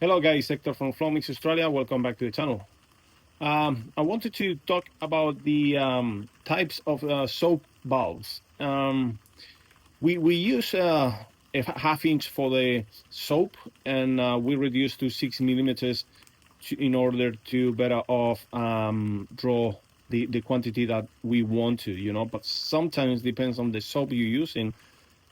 Hello guys, Hector from Flomix Australia. Welcome back to the channel. I wanted to talk about the types of soap valves. We use a half inch for the soap, and we reduce to 6 millimeters in order to better off draw the quantity that we want to, but sometimes depends on the soap you're using.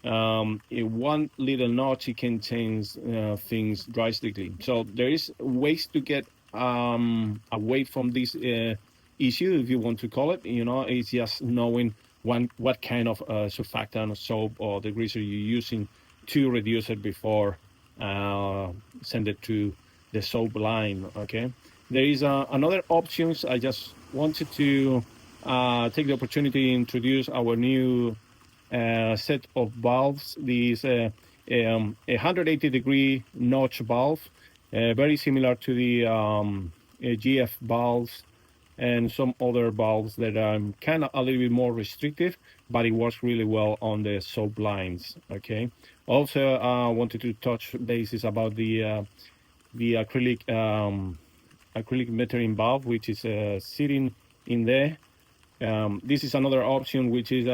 In one little notch, it can change things drastically. So there is ways to get away from this issue, if you want to call it. It's just knowing what kind of surfactant, soap, or degreaser you're using to reduce it before send it to the soap line. Okay, there is another options. I just wanted to take the opportunity to introduce our new set of valves. These 180-degree notch valve, very similar to the GF valves and some other valves that are kind of a little bit more restrictive, but it works really well on the soap lines. Okay. Also, I wanted to touch bases about the acrylic metering valve, which is sitting in there. This is another option which is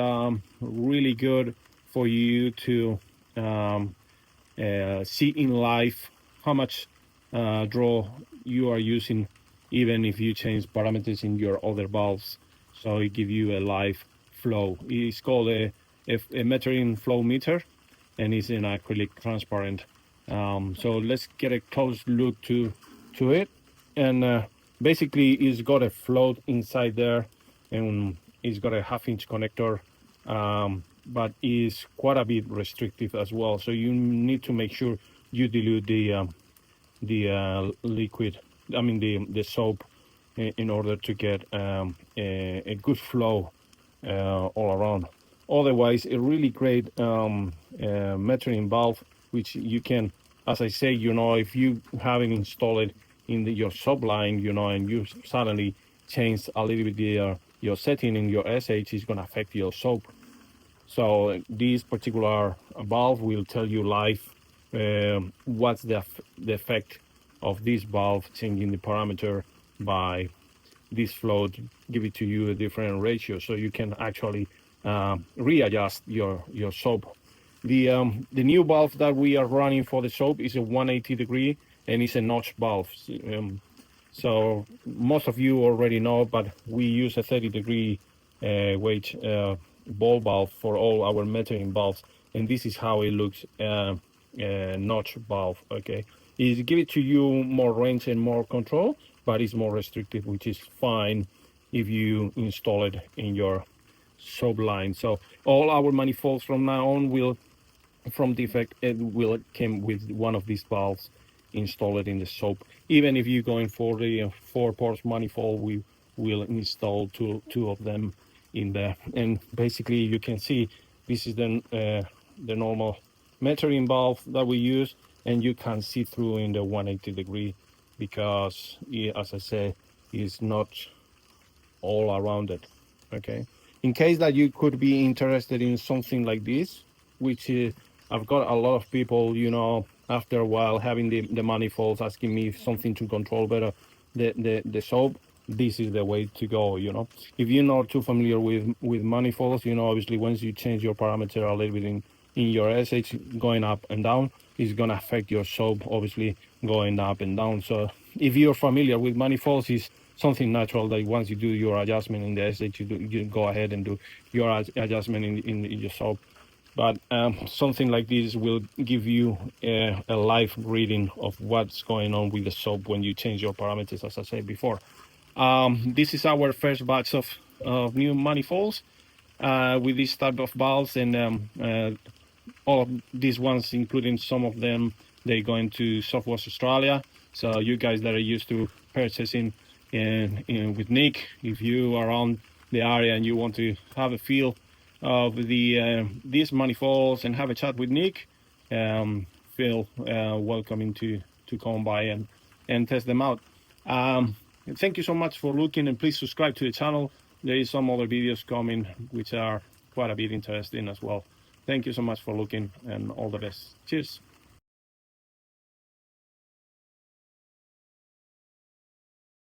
really good for you to see in live how much draw you are using, even if you change parameters in your other valves. So it gives you a live flow. It's called a metering flow meter, and it's an acrylic transparent. So let's get a close look to it. And basically it's got a float inside there, and it's got a half-inch connector, but is quite a bit restrictive as well. So you need to make sure you dilute the liquid, the soap, in order to get a good flow all around. Otherwise, a really great metering valve, which you can, as I say, if you haven't installed it in your soap line, and you suddenly change a little bit your setting in your SH, is going to affect your soap. So this particular valve will tell you live what's the effect of this valve changing the parameter by this float, give it to you a different ratio, so you can actually readjust your soap. The new valve that we are running for the soap is a 180-degree, and it's a notch valve. So most of you already know, but we use a 30-degree weight ball valve for all our metering valves, and this is how it looks, notch valve. Okay, it gives it to you more range and more control, but it's more restrictive, which is fine if you install it in your soap line. So all our manifolds from now on will come with one of these valves installed in the soap. Even if you're going for the 4-port manifold, we will install two of them in there. And basically you can see this is the normal metering valve that we use, and you can see through in the 180-degree because as I say, it's not all around it. Okay, in case that you could be interested in something like this, which I've got a lot of people, after a while having the manifolds, asking me something to control better the soap. This is the way to go. If you're not too familiar with manifolds, obviously once you change your parameter a little bit in your SH, going up and down is going to affect your soap, obviously going up and down. So if you're familiar with manifolds, it's something natural that once you do your adjustment in the SH, you go ahead and do your adjustment in your soap. But something like this will give you a live reading of what's going on with the soap when you change your parameters, as I said before. This is our first batch of new manifolds with this type of valves, and all of these ones, including some of them, they're going to Softwares Australia. So you guys that are used to purchasing with Nick, if you are around the area and you want to have a feel of these manifolds and have a chat with Nick, feel welcoming to come by and test them out. Thank you so much for looking, and please subscribe to the channel. There is some other videos coming which are quite a bit interesting as well. Thank you so much for looking, and all the best. Cheers.